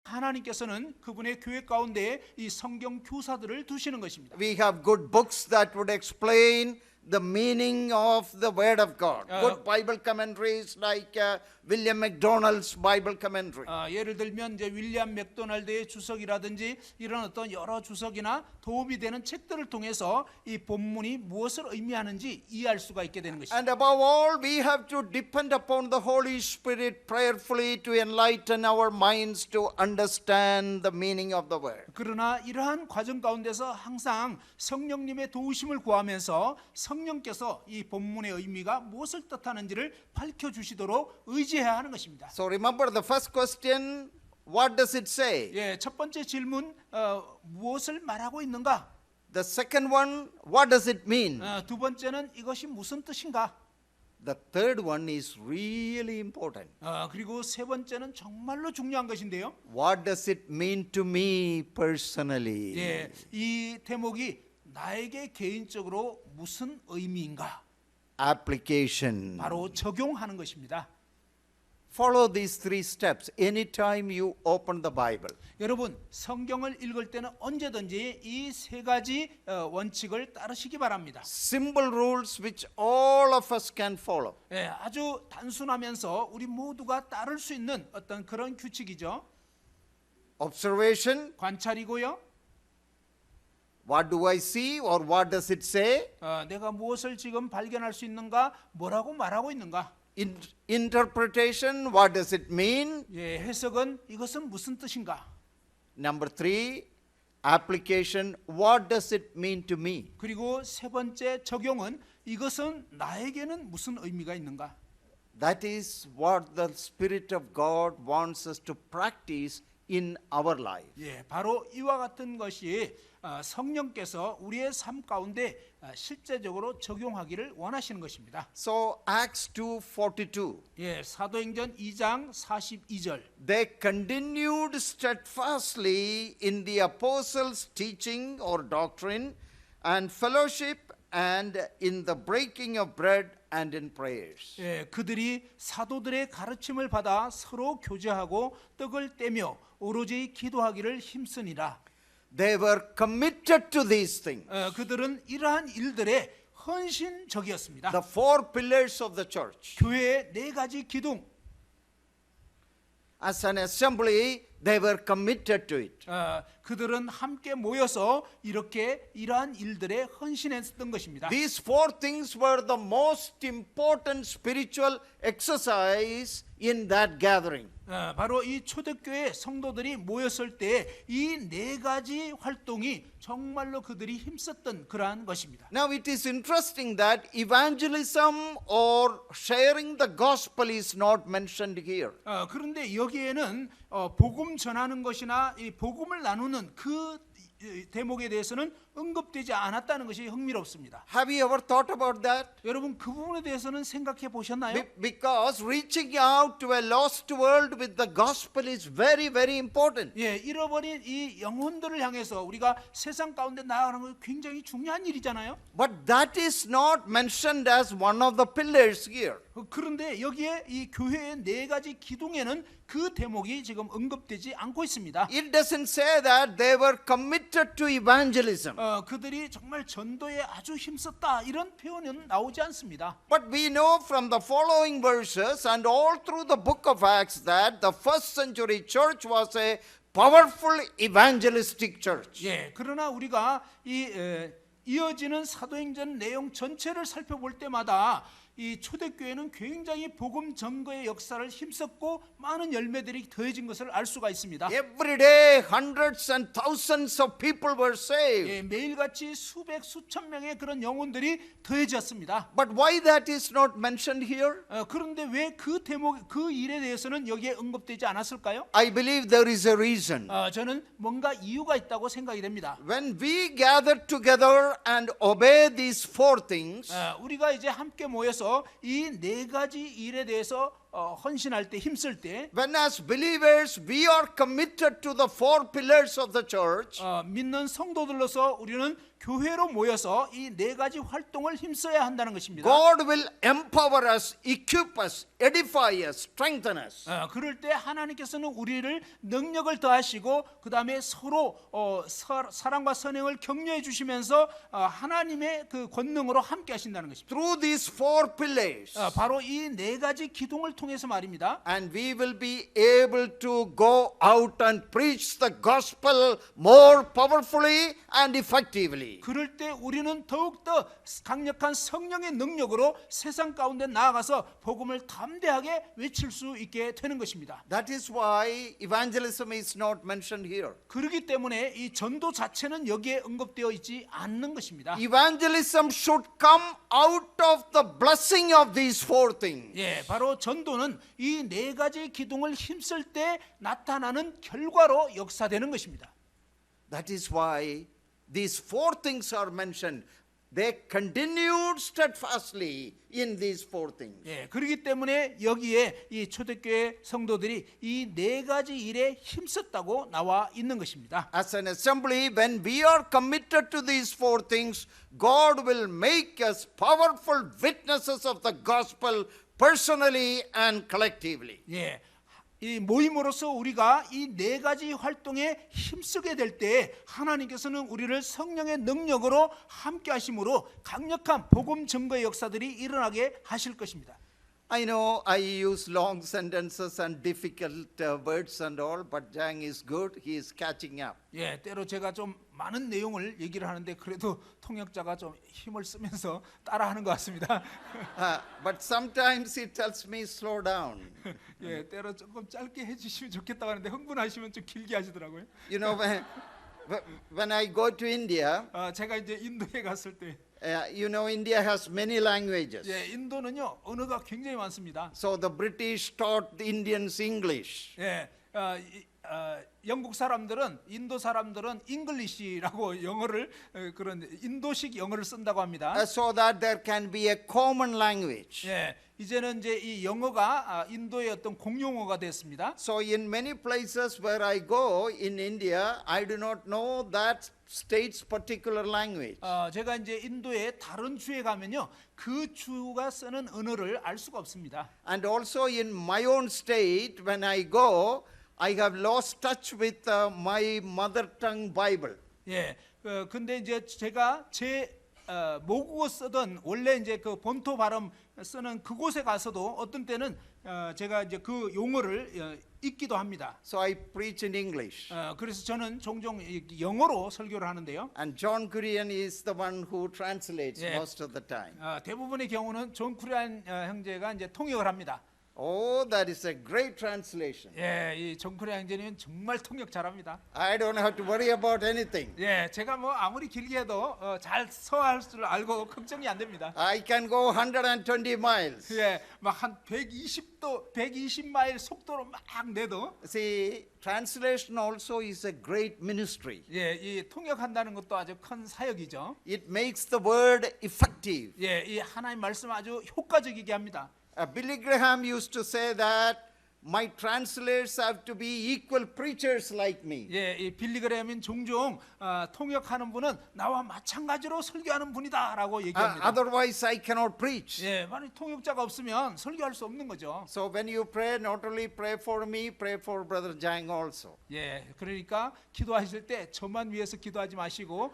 하나님께서는 그분의 교회 가운데 이 성경 교사들을 두시는 것입니다. We have good books that would explain the meaning of the Word of God. Good Bible commentaries like William MacDonald's Bible commentary. 예를 들면 이제 윌리엄 맥도날드의 주석이라든지 이런 어떤 여러 주석이나 도움이 되는 책들을 통해서 이 본문이 무엇을 의미하는지 이해할 수가 있게 되는 것입니다. And above all, we have to depend upon the Holy Spirit prayerfully to enlighten our minds to understand the meaning of the Word. 그러나 이러한 과정 가운데서 항상 성령님의 도우심을 구하면서 성령께서 이 본문의 의미가 무엇을 뜻하는지를 밝혀주시도록 의지해야 하는 것입니다. So remember the first question, what does it say? 예, 첫 번째 질문 무엇을 말하고 있는가? The second one, what does it mean? 두 번째는 이것이 무슨 뜻인가? The third one is really important. 그리고 세 번째는 정말로 중요한 것인데요. What does it mean to me personally? 예, 이 대목이 나에게 개인적으로 무슨 의미인가? Application. 바로 적용하는 것입니다. Follow these three steps anytime you open the Bible. 여러분, 성경을 읽을 때는 언제든지 이 세 가지 원칙을 따르시기 바랍니다. Simple rules which all of us can follow. 예, 아주 단순하면서 우리 모두가 따를 수 있는 어떤 그런 규칙이죠. Observation, 관찰이고요. what do I see or what does it say? 내가 무엇을 지금 발견할 수 있는가? 뭐라고 말하고 있는가? Interpretation, what does it mean? 예, 해석은 이것은 무슨 뜻인가? Number three, application, what does it mean to me? 그리고 세 번째 적용은 이것은 나에게는 무슨 의미가 있는가? That is what the Spirit of God wants us to practice in our life. 예, 바로 이와 같은 것이 성령께서 우리의 삶 가운데 실제적으로 적용하기를 원하시는 것입니다. So Acts 2:42. 예, 사도행전 2장 42절. They continued steadfastly in the apostles' teaching or doctrine and fellowship and in the breaking of bread and in prayers. 예, 그들이 사도들의 가르침을 받아 서로 교제하고 떡을 떼며 오로지 기도하기를 힘쓰니라. They were committed to these things. 그들은 이러한 일들에 헌신적이었습니다. The four pillars of the church. 교회의 네 가지 기둥. As an assembly, they were committed to it. 그들은 함께 모여서 이렇게 이러한 일들에 헌신했던 것입니다. These four things were the most important spiritual exercise in that gathering. 바로 이 초대교회 성도들이 모였을 때 이 네 가지 활동이 정말로 그들이 힘썼던 그러한 것입니다. Now it is interesting that evangelism or sharing the gospel is not mentioned here. 그런데 여기에는 복음 전하는 것이나 이 복음을 나누는 그 대목에 대해서는 언급되지 않았다는 것이 흥미롭습니다. Have you ever thought about that? 여러분 그 부분에 대해서는 생각해 보셨나요? Because reaching out to a lost world with the gospel is very, very important. 예, 잃어버린 이 영혼들을 향해서 우리가 세상 가운데 나아가는 건 굉장히 중요한 일이잖아요. But that is not mentioned as one of the pillars here. 그런데 여기에 이 교회의 네 가지 기둥에는 그 대목이 지금 언급되지 않고 있습니다. It doesn't say that they were committed to evangelism. 그들이 정말 전도에 아주 힘썼다 이런 표현은 나오지 않습니다. But we know from the following verses and all through the book of Acts that the first century church was a powerful evangelistic church. 예, 그러나 우리가 이어지는 사도행전 내용 전체를 살펴볼 때마다 이 초대교회는 굉장히 복음 전거의 역사를 힘썼고 많은 열매들이 더해진 것을 알 수가 있습니다. Every day hundreds and thousands of people were saved. 예, 매일같이 수백 수천 명의 그런 영혼들이 더해졌습니다. But why that is not mentioned here? 그런데 왜 그 대목 그 일에 대해서는 여기에 언급되지 않았을까요? I believe there is a reason. 저는 뭔가 이유가 있다고 생각이 됩니다. When we gather together and obey these four things, 우리가 이제 함께 모여서 이 네 가지 일에 대해서 헌신할 때 힘쓸 때 when as believers we are committed to the four pillars of the church, 믿는 성도들로서 우리는 교회로 모여서 이 네 가지 활동을 힘써야 한다는 것입니다. God will empower us, equip us, edify us, strengthen us. 그럴 때 하나님께서는 우리를 능력을 더하시고 그 다음에 서로 사랑과 선행을 격려해 주시면서 하나님의 그 권능으로 함께 하신다는 것입니다. Through these four pillars, 바로 이 네 가지 기둥을 통해서 말입니다. and we will be able to go out and preach the gospel more powerfully and effectively. 그럴 때 우리는 더욱더 강력한 성령의 능력으로 세상 가운데 나아가서 복음을 담대하게 외칠 수 있게 되는 것입니다. That is why evangelism is not mentioned here. 그렇기 때문에 이 전도 자체는 여기에 언급되어 있지 않는 것입니다. Evangelism should come out of the blessing of these four things. 예, 바로 전도는 이 네 가지 기둥을 힘쓸 때 나타나는 결과로 역사되는 것입니다. That is why these four things are mentioned. They continued steadfastly in these four things. 예, 그렇기 때문에 여기에 이 초대교회 성도들이 이 네 가지 일에 힘썼다고 나와 있는 것입니다. As an assembly, when we are committed to these four things, God will make us powerful witnesses of the gospel personally and collectively. 예, 이 모임으로서 우리가 이 네 가지 활동에 힘쓰게 될 때 하나님께서는 우리를 성령의 능력으로 함께 하심으로 강력한 복음 증거의 역사들이 일어나게 하실 것입니다. I know I use long sentences and difficult words and all, but Jang is good. He is catching up. 예, 때로 제가 좀 많은 내용을 얘기를 하는데 그래도 통역자가 좀 힘을 쓰면서 따라하는 것 같습니다. But sometimes he tells me slow down. 예, 때로 조금 짧게 해주시면 좋겠다고 하는데 흥분하시면 좀 길게 하시더라고요. You know, when I go to India, 제가 이제 인도에 갔을 때, you know, India has many languages. 예, 인도는요 언어가 굉장히 많습니다. So the British taught the Indians English. 예, 영국 사람들은 인도 사람들은 잉글리시라고 영어를 그런 인도식 영어를 쓴다고 합니다. So that there can be a common language. 예, 이제는 이제 이 영어가 인도의 어떤 공용어가 됐습니다. So in many places where I go in India, I do not know that state's particular language. 제가 이제 인도의 다른 주에 가면요, 그 주가 쓰는 언어를 알 수가 없습니다. And also in my own state, when I go, I have lost touch with my mother tongue Bible. 예, 근데 이제 제가 제 모국어 쓰던 원래 이제 그 본토 발음 쓰는 그곳에 가서도 어떤 때는 제가 이제 그 용어를 읽기도 합니다. So I preach in English. 그래서 저는 종종 영어로 설교를 하는데요. And John Kurian is the one who translates Yeah. most of the time. 대부분의 경우는 존 쿠리안 형제가 이제 통역을 합니다. Oh, that is a great translation. 예, 이 존 쿠리안 형제는 정말 통역 잘합니다. I don't have to worry about anything. 예, 제가 뭐 아무리 길게 해도 잘 소화할 줄 알고 걱정이 안 됩니다. I can go 120 miles. 예, 막 한 120마일 속도로 막 내도 See, translation also is a great ministry. 예, 이 통역한다는 것도 아주 큰 사역이죠. It makes the word effective. 예, 이 하나님 말씀 아주 효과적이게 합니다. Billy Graham used to say that my translators have to be equal preachers like me. 예, 이 빌리 그레함은 종종 통역하는 분은 나와 마찬가지로 설교하는 분이다라고 얘기합니다. Otherwise, I cannot preach. 예, 만약 통역자가 없으면 설교할 수 없는 거죠. So when you pray, not only pray for me, pray for Brother Jang also. 예, 그러니까 기도하실 때 저만 위해서 기도하지 마시고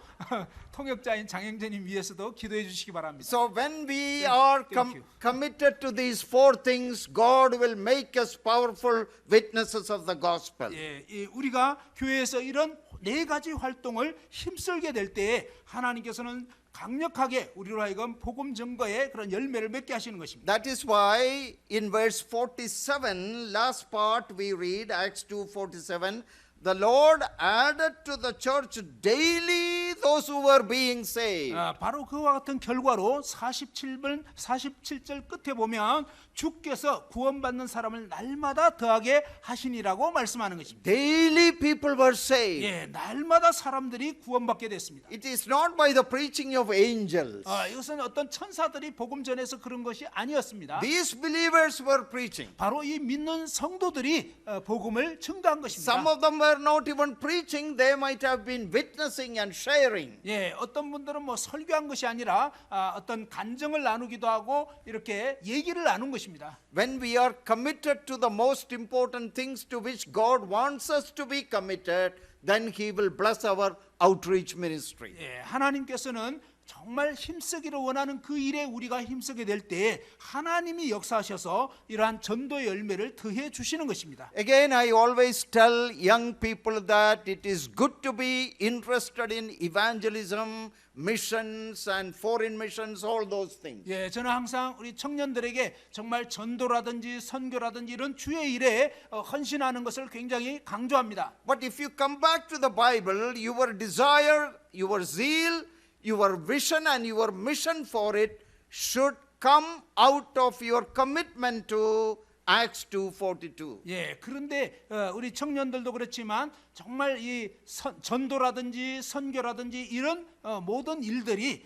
통역자인 장영재님 위해서도 기도해 주시기 바랍니다. So when we are Thank you. committed to these four things, God will make us powerful witnesses of the gospel. 예, 우리가 교회에서 이런 네 가지 활동을 힘쓸게 될 때에 하나님께서는 강력하게 우리로 하여금 복음 증거의 그런 열매를 맺게 하시는 것입니다. That is why in verse 47, last part we read, Acts 2:47, the Lord added to the church daily those who were being saved. 바로 그와 같은 결과로 47절 끝에 보면 주께서 구원받는 사람을 날마다 더하게 하시니라고 말씀하는 것입니다. Daily people were saved. 예, 날마다 사람들이 구원받게 됐습니다. It is not by the preaching of angels. 이것은 어떤 천사들이 복음 전해서 그런 것이 아니었습니다. These believers were preaching. 바로 이 믿는 성도들이 복음을 증거한 것입니다. Some of them were not even preaching. They might have been witnessing and sharing. 예, 어떤 분들은 뭐 설교한 것이 아니라 어떤 간증을 나누기도 하고 이렇게 얘기를 나눈 것입니다. When we are committed to the most important things to which God wants us to be committed, then He will bless our outreach ministry. 예, 하나님께서는 정말 힘쓰기를 원하는 그 일에 우리가 힘쓰게 될 때 하나님이 역사하셔서 이러한 전도의 열매를 더해 주시는 것입니다. Again, I always tell young people that it is good to be interested in evangelism, missions and foreign missions, all those things. 예, 저는 항상 우리 청년들에게 정말 전도라든지 선교라든지 이런 주의 일에 헌신하는 것을 굉장히 강조합니다. But if you come back to the Bible, your desire, your zeal, your vision and your mission for it should come out of your commitment to Acts 2:42. 예, 그런데 우리 청년들도 그렇지만 정말 이 전도라든지 선교라든지 이런 모든 일들이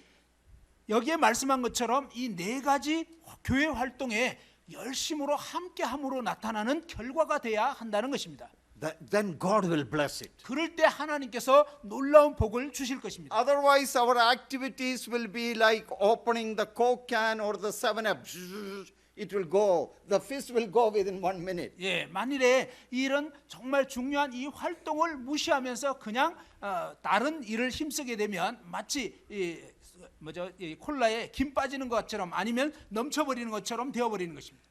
여기에 말씀한 것처럼 이 네 가지 교회 활동에 열심으로 함께함으로 나타나는 결과가 돼야 한다는 것입니다. Then God will bless it. 그럴 때 하나님께서 놀라운 복을 주실 것입니다. Otherwise, our activities will be like opening the Coke can or the 7-Up. It will go. The fish will go within 1 minute. 예, 만일에 이런 정말 중요한 이 활동을 무시하면서 그냥 다른 일을 힘쓰게 되면 마치 이 콜라에 김 빠지는 것처럼 아니면 넘쳐버리는 것처럼 되어버리는 것입니다.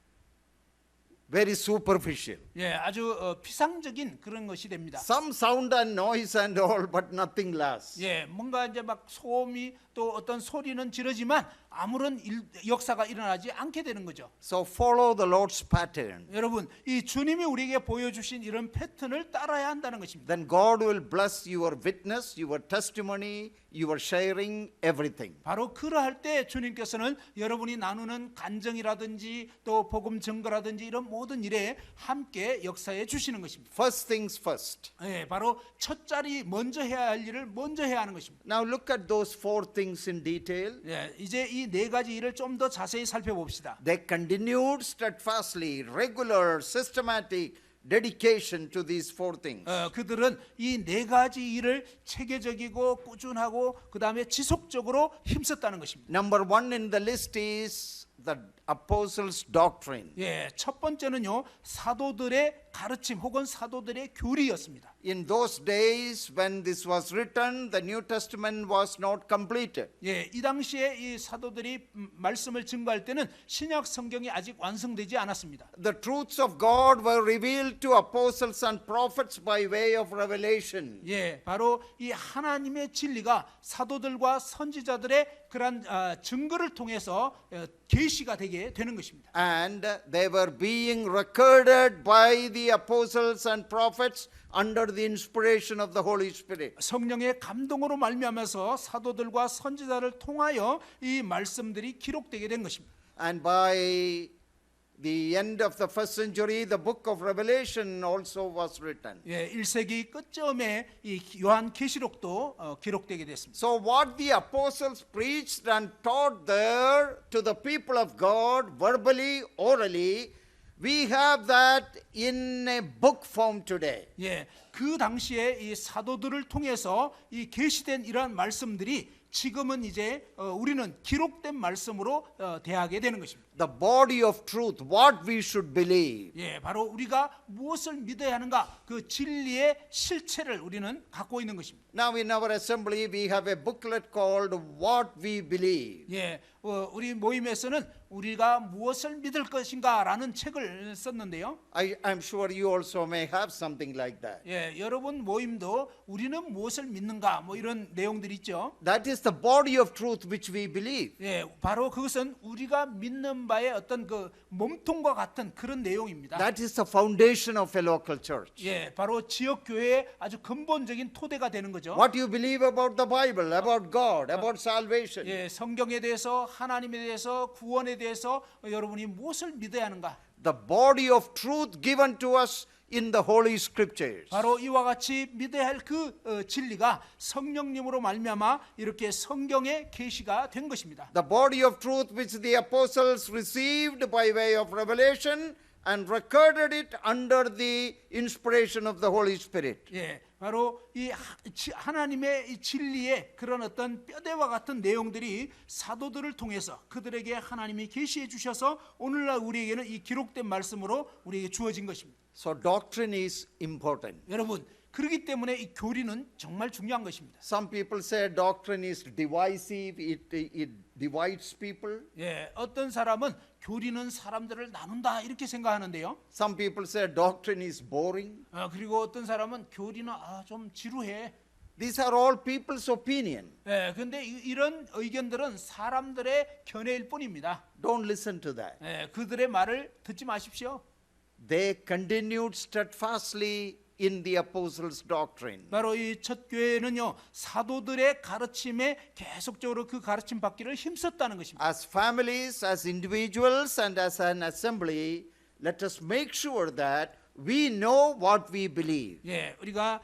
Very superficial. 예, 아주 피상적인 그런 것이 됩니다. Some sound and noise and all, but nothing lasts. 예, 뭔가 이제 막 소음이 또 어떤 소리는 지르지만 아무런 역사가 일어나지 않게 되는 거죠. So follow the Lord's pattern. 여러분, 이 주님이 우리에게 보여주신 이런 패턴을 따라야 한다는 것입니다. Then God will bless your witness, your testimony, your sharing, everything. 바로 그러할 때 주님께서는 여러분이 나누는 간증이라든지 또 복음 증거라든지 이런 모든 일에 함께 역사해 주시는 것입니다. First things first. 예, 바로 첫 자리 먼저 해야 할 일을 먼저 해야 하는 것입니다. Now look at those 4 things in detail. 예, 이제 이 네 가지 일을 좀 더 자세히 살펴봅시다. They continued steadfastly, regular, systematic dedication to these 4 things. 그들은 이 네 가지 일을 체계적이고 꾸준하고 그 다음에 지속적으로 힘썼다는 것입니다. Number 1 in the list is the apostles' doctrine. 예, 첫 번째는요 사도들의 가르침 혹은 사도들의 교리였습니다. In those days when this was written, the New Testament was not completed. 예, 이 당시에 이 사도들이 말씀을 증거할 때는 신약 성경이 아직 완성되지 않았습니다. The truths of God were revealed to apostles and prophets by way of revelation. 예, 바로 이 하나님의 진리가 사도들과 선지자들의 그런 증거를 통해서 계시가 되게 되는 것입니다. And they were being recorded by the apostles and prophets under the inspiration of the Holy Spirit. 성령의 감동으로 말미암아서 사도들과 선지자를 통하여 이 말씀들이 기록되게 된 것입니다. And by the end of the first century, the book of Revelation also was written. 예, 1세기 끝쯤에 이 요한 계시록도 기록되게 됐습니다. So what the apostles preached and taught there to the people of God, verbally, orally, we have that in a book form today. 예, 그 당시에 이 사도들을 통해서 이 계시된 이러한 말씀들이 지금은 이제 우리는 기록된 말씀으로 대하게 되는 것입니다. The body of truth, what we should believe. 예, 바로 우리가 무엇을 믿어야 하는가 그 진리의 실체를 우리는 갖고 있는 것입니다. Now in our assembly we have a booklet called What We Believe. 예, 우리 모임에서는 우리가 무엇을 믿을 것인가라는 책을 썼는데요. I'm sure you also may have something like that. 예, 여러분 모임도 우리는 무엇을 믿는가 뭐 이런 내용들이 있죠. That is the body of truth which we believe. 예, 바로 그것은 우리가 믿는 바의 어떤 그 몸통과 같은 그런 내용입니다. That is the foundation of a local church. 예, 바로 지역 교회의 아주 근본적인 토대가 되는 거죠. What you believe about the Bible, about God, about salvation. 예, 성경에 대해서 하나님에 대해서 구원에 대해서 여러분이 무엇을 믿어야 하는가? The body of truth given to us in the Holy Scriptures. 바로 이와 같이 믿어야 할 그 진리가 성령님으로 말미암아 이렇게 성경에 계시가 된 것입니다. The body of truth which the apostles received by way of revelation and recorded it under the inspiration of the Holy Spirit. 예, 바로 이 하나님의 이 진리의 그런 어떤 뼈대와 같은 내용들이 사도들을 통해서 그들에게 하나님이 계시해 주셔서 오늘날 우리에게는 이 기록된 말씀으로 우리에게 주어진 것입니다. So doctrine is important. 여러분, 그렇기 때문에 이 교리는 정말 중요한 것입니다. Some people say doctrine is divisive, it divides people. 예, 어떤 사람은 교리는 사람들을 나눈다 이렇게 생각하는데요. Some people say doctrine is boring. 그리고 어떤 사람은 교리는 좀 지루해. These are all people's opinion. 예, 근데 이런 의견들은 사람들의 견해일 뿐입니다. Don't listen to that. 예, 그들의 말을 듣지 마십시오. They continued steadfastly in the apostles' doctrine. 바로 이 첫 교회는요 사도들의 가르침에 계속적으로 그 가르침 받기를 힘썼다는 것입니다. As families, as individuals, and as an assembly, let us make sure that we know what we believe. 예, 우리가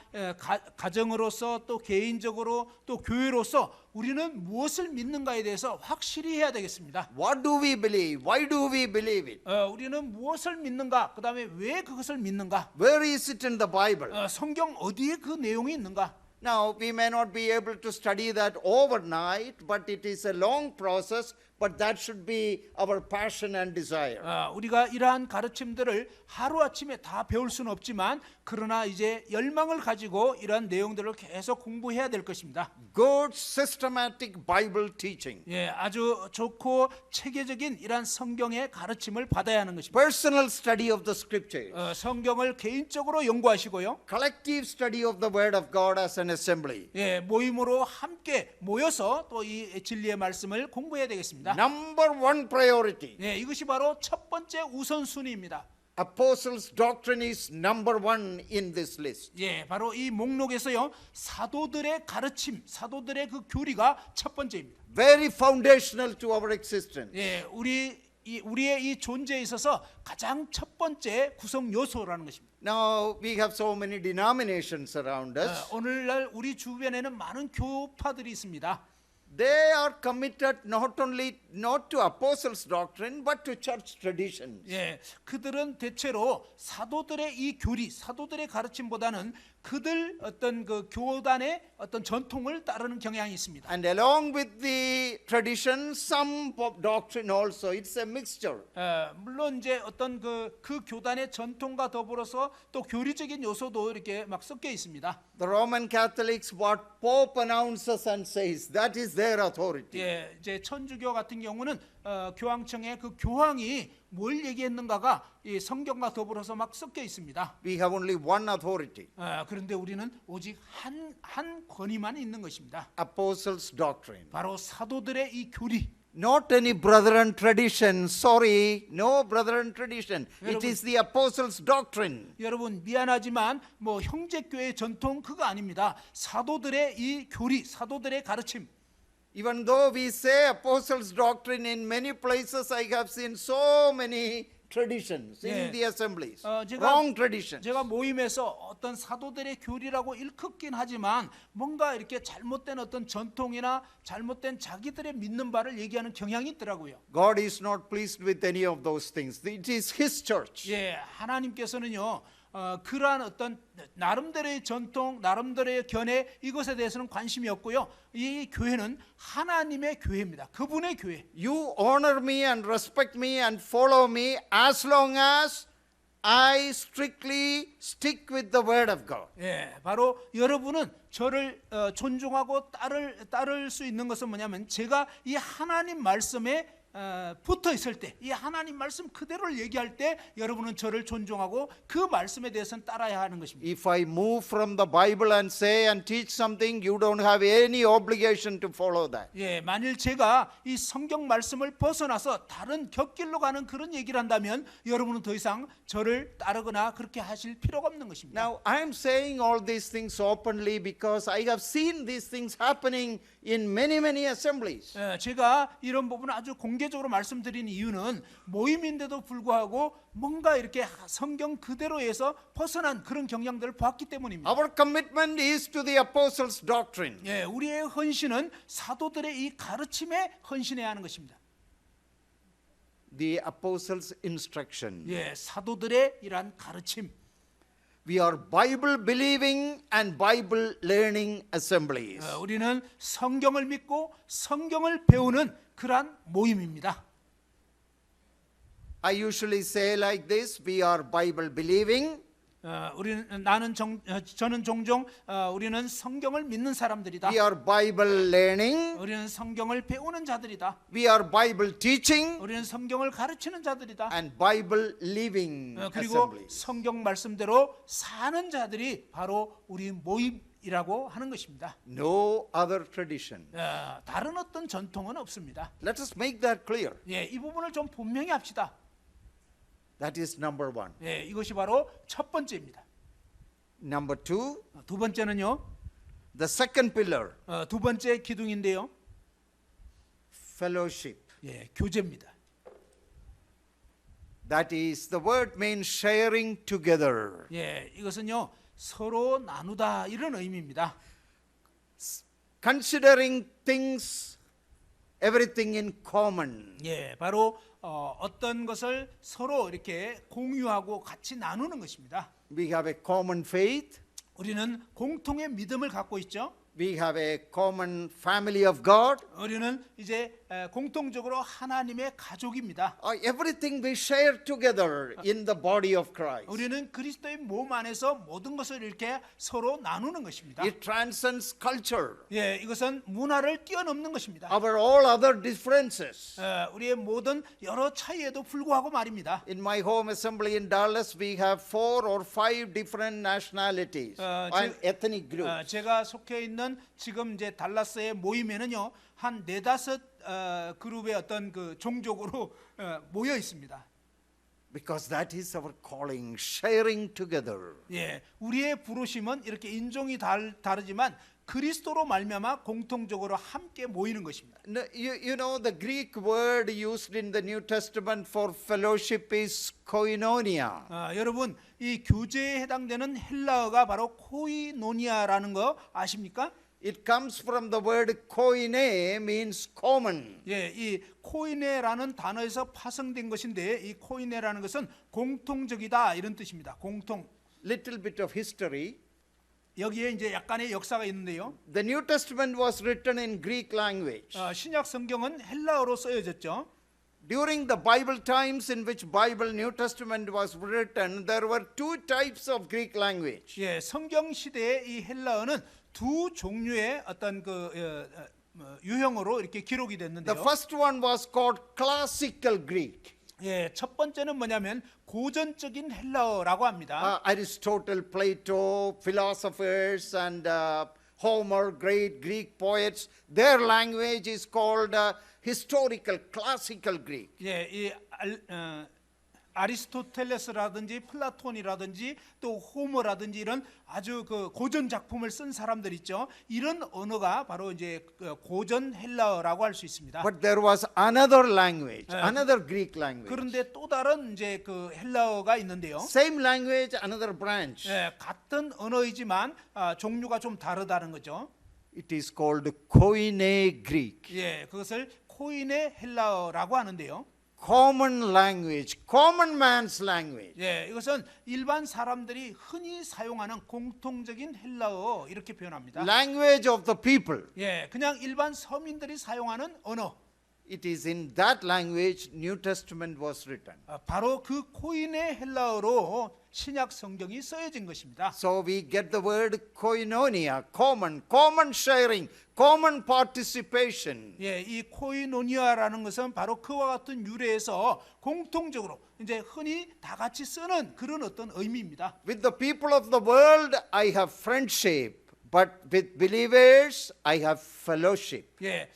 가정으로서 또 개인적으로 또 교회로서 우리는 무엇을 믿는가에 대해서 확실히 해야 되겠습니다. What do we believe? Why do we believe it? 우리는 무엇을 믿는가? 그다음에 왜 그것을 믿는가? Where is it in the Bible? 성경 어디에 그 내용이 있는가? Now, we may not be able to study that overnight, but it is a long process, but that should be our passion and desire. 우리가 이러한 가르침들을 하루아침에 다 배울 수는 없지만 그러나 이제 열망을 가지고 이러한 내용들을 계속 공부해야 될 것입니다. Good systematic Bible teaching. 예, 아주 좋고 체계적인 이러한 성경의 가르침을 받아야 하는 것입니다. Personal study of the scriptures. 성경을 개인적으로 연구하시고요. Collective study of the word of God as an assembly. 예, 모임으로 함께 모여서 또 이 진리의 말씀을 공부해야 되겠습니다. Number one priority. 예, 이것이 바로 첫 번째 우선순위입니다. Apostles' doctrine is number one in this list. 예, 바로 이 목록에서요 사도들의 가르침, 사도들의 그 교리가 첫 번째입니다. Very foundational to our existence. 예, 우리의 이 존재에 있어서 가장 첫 번째 구성 요소라는 것입니다. Now we have so many denominations around us. 오늘날 우리 주변에는 많은 교파들이 있습니다. They are committed not to apostles' doctrine, but to church traditions. 예, 그들은 대체로 사도들의 이 교리, 사도들의 가르침보다는 그들 어떤 그 교단의 어떤 전통을 따르는 경향이 있습니다. And along with the tradition, some doctrine also. It's a mixture. 물론 이제 어떤 그 교단의 전통과 더불어서 또 교리적인 요소도 이렇게 막 섞여 있습니다. The Roman Catholics, what Pope announces and says, that is their authority. 예, 이제 천주교 같은 경우는 교황청의 그 교황이 뭘 얘기했는가가 이 성경과 더불어서 막 섞여 있습니다. We have only one authority. 그런데 우리는 오직 한 권위만 있는 것입니다. Apostles' doctrine. 바로 사도들의 이 교리. Not any brethren tradition. Sorry, no brethren tradition. It is the apostles' doctrine. 여러분 미안하지만 뭐 형제교회 전통 그거 아닙니다. 사도들의 이 교리, 사도들의 가르침. Even though we say apostles' doctrine, in many places I have seen so many traditions Yeah. in the assemblies. 제가- Wrong traditions. 제가 모임에서 어떤 사도들의 교리라고 일컫긴 하지만 뭔가 이렇게 잘못된 어떤 전통이나 잘못된 자기들의 믿는 바를 얘기하는 경향이 있더라고요. God is not pleased with any of those things. It is His church. 예, 하나님께서는요. 그러한 어떤 나름대로의 전통, 나름대로의 견해 이것에 대해서는 관심이 없고요. 이 교회는 하나님의 교회입니다. 그분의 교회. You honor me and respect me and follow me as long as I strictly stick with the word of God. 예, 바로 여러분은 저를 존중하고 따를 수 있는 것은 뭐냐면 제가 이 하나님 말씀에 붙어 있을 때, 이 하나님 말씀 그대로를 얘기할 때 여러분은 저를 존중하고 그 말씀에 대해서는 따라야 하는 것입니다. If I move from the Bible and say and teach something, you don't have any obligation to follow that. 예, 만일 제가 이 성경 말씀을 벗어나서 다른 곁길로 가는 그런 얘기를 한다면 여러분은 더 이상 저를 따르거나 그렇게 하실 필요가 없는 것입니다. Now, I am saying all these things openly because I have seen these things happening in many assemblies. 예, 제가 이런 부분을 아주 공개적으로 말씀드린 이유는 모임인데도 불구하고 뭔가 이렇게 성경 그대로에서 벗어난 그런 경향들을 봤기 때문입니다. Our commitment is to the apostles' doctrine. 예, 우리의 헌신은 사도들의 이 가르침에 헌신해야 하는 것입니다. The apostles' instruction. 예, 사도들의 이러한 가르침. We are Bible believing and Bible learning assemblies. 우리는 성경을 믿고 성경을 배우는 그러한 모임입니다. I usually say like this, we are Bible believing 저는 종종 우리는 성경을 믿는 사람들이다. we are Bible learning, 우리는 성경을 배우는 자들이다. we are Bible teaching, 우리는 성경을 가르치는 자들이다. and Bible living 그리고 assemblies. 성경 말씀대로 사는 자들이 바로 우리 모임이라고 하는 것입니다. No other tradition. 다른 어떤 전통은 없습니다. Let us make that clear. 예, 이 부분을 좀 분명히 합시다. That is number one. 예, 이것이 바로 첫 번째입니다. Number two, 두 번째는요. the second pillar, 두 번째 기둥인데요. fellowship. 예, 교제입니다. That is, the word means sharing together. 예, 이것은요. 서로 나누다 이런 의미입니다. Considering things, everything in common. 예, 바로 어떤 것을 서로 이렇게 공유하고 같이 나누는 것입니다. We have a common faith. 우리는 공통의 믿음을 갖고 있죠. We have a common family of God. 우리는 이제 공통적으로 하나님의 가족입니다. Everything we share together in the body of Christ. 우리는 그리스도의 몸 안에서 모든 것을 이렇게 서로 나누는 것입니다. It transcends culture, 예, 이것은 문화를 뛰어넘는 것입니다. our all other differences. 우리의 모든 여러 차이에도 불구하고 말입니다. In my home assembly in Dallas, we have 4 or 5 different nationalities and ethnic groups. 제가 속해 있는 지금 이제 달라스의 모임에는요 한 4-5 그룹의 어떤 그 종족으로 모여 있습니다. Because that is our calling, sharing together. 예, 우리의 부르심은 이렇게 인종이 다르지만 그리스도로 말미암아 공통적으로 함께 모이는 것입니다. You know the Greek word used in the New Testament for fellowship is koinonia. 여러분 이 교제에 해당되는 헬라어가 바로 코이노니아라는 거 아십니까? It comes from the word koine, means common. 예, 이 코이네라는 단어에서 파생된 것인데 이 코이네라는 것은 공통적이다 이런 뜻입니다. 공통. Little bit of history. 여기에 이제 약간의 역사가 있는데요. The New Testament was written in Greek language. 신약 성경은 헬라어로 쓰여졌죠. During the Bible times in which Bible New Testament was written, there were 2 types of Greek language. 예, 성경 시대의 이 헬라어는 두 종류의 어떤 유형으로 이렇게 기록이 됐는데요. The first one was called classical Greek. 예, 첫 번째는 뭐냐면 고전적인 헬라어라고 합니다. Aristotle, Plato, philosophers, and Homer, great Greek poets, their language is called historical, classical Greek. 예, 이 아리스토텔레스라든지 플라톤이라든지 또 호머라든지 이런 아주 그 고전 작품을 쓴 사람들 있죠. 이런 언어가 바로 이제 고전 헬라어라고 할 수 있습니다. But there was another language, another Greek language. 그런데 또 다른 이제 그 헬라어가 있는데요. Same language, another branch. 예, 같은 언어이지만 종류가 좀 다르다는 거죠. It is called Koine Greek. 예, 그것을 코인의 헬라어라고 하는데요. Common language, common man's language. 예, 이것은 일반 사람들이 흔히 사용하는 공통적인 헬라어 이렇게 표현합니다. Language of the people. 예, 그냥 일반 서민들이 사용하는 언어. it is in that language New Testament was written. 바로 그 코인의 헬라어로 신약 성경이 쓰여진 것입니다. So we get the word koinonia, common sharing, common participation. 예, 이 코이노니아라는 것은 바로 그와 같은 유래에서 공통적으로 이제 흔히 다 같이 쓰는 그런 어떤 의미입니다. With the people of the world, I have friendship, but with believers, I have fellowship. 예,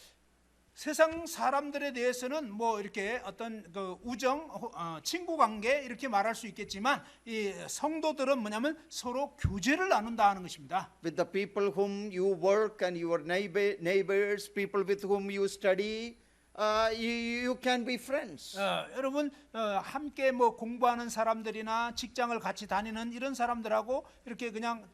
세상 사람들에 대해서는 뭐 이렇게 어떤 그 우정, 친구 관계 이렇게 말할 수 있겠지만 이 성도들은 뭐냐면 서로 교제를 나눈다 하는 것입니다. With the people whom you work and your neighbors, people with whom you study, you can be friends. 여러분 함께 뭐 공부하는 사람들이나 직장을 같이 다니는 이런 사람들하고 이렇게 그냥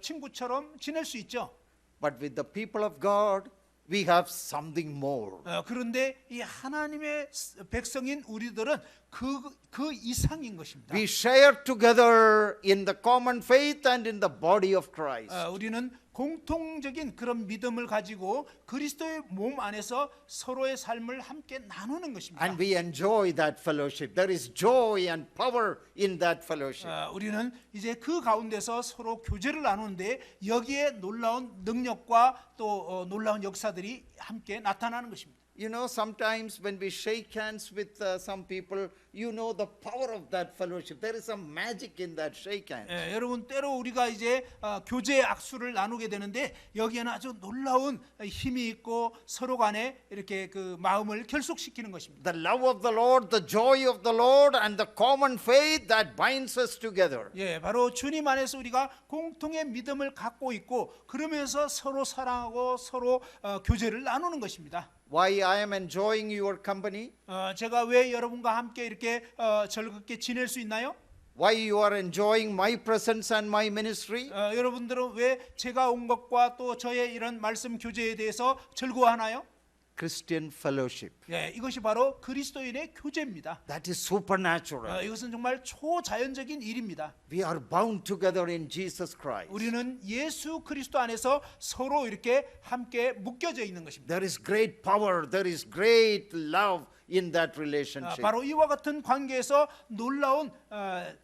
친구처럼 지낼 수 있죠. But with the people of God, we have something more. 그런데 이 하나님의 백성인 우리들은 그 이상인 것입니다. We share together in the common faith and in the body of Christ. 우리는 공통적인 그런 믿음을 가지고 그리스도의 몸 안에서 서로의 삶을 함께 나누는 것입니다. And we enjoy that fellowship. There is joy and power in that fellowship. 우리는 이제 그 가운데서 서로 교제를 나누는데 여기에 놀라운 능력과 또 놀라운 역사들이 함께 나타나는 것입니다. You know, sometimes when we shake hands with some people, you know the power of that fellowship. There is some magic in that shake hand. 여러분 때로 우리가 이제 교제 악수를 나누게 되는데 여기에는 아주 놀라운 힘이 있고 서로 간에 이렇게 그 마음을 결속시키는 것입니다. The love of the Lord, the joy of the Lord, and the common faith that binds us together. 예, 바로 주님 안에서 우리가 공통의 믿음을 갖고 있고 그러면서 서로 사랑하고 서로 교제를 나누는 것입니다. Why I am enjoying your company? 제가 왜 여러분과 함께 이렇게 즐겁게 지낼 수 있나요? Why you are enjoying my presence and my ministry? 여러분들은 왜 제가 온 것과 또 저의 이런 말씀 교제에 대해서 즐거워하나요? Christian fellowship. 예, 이것이 바로 그리스도인의 교제입니다. That is supernatural. 이것은 정말 초자연적인 일입니다. We are bound together in Jesus Christ. 우리는 예수 그리스도 안에서 서로 이렇게 함께 묶여져 있는 것입니다. There is great power, there is great love in that relationship. 바로 이와 같은 관계에서 놀라운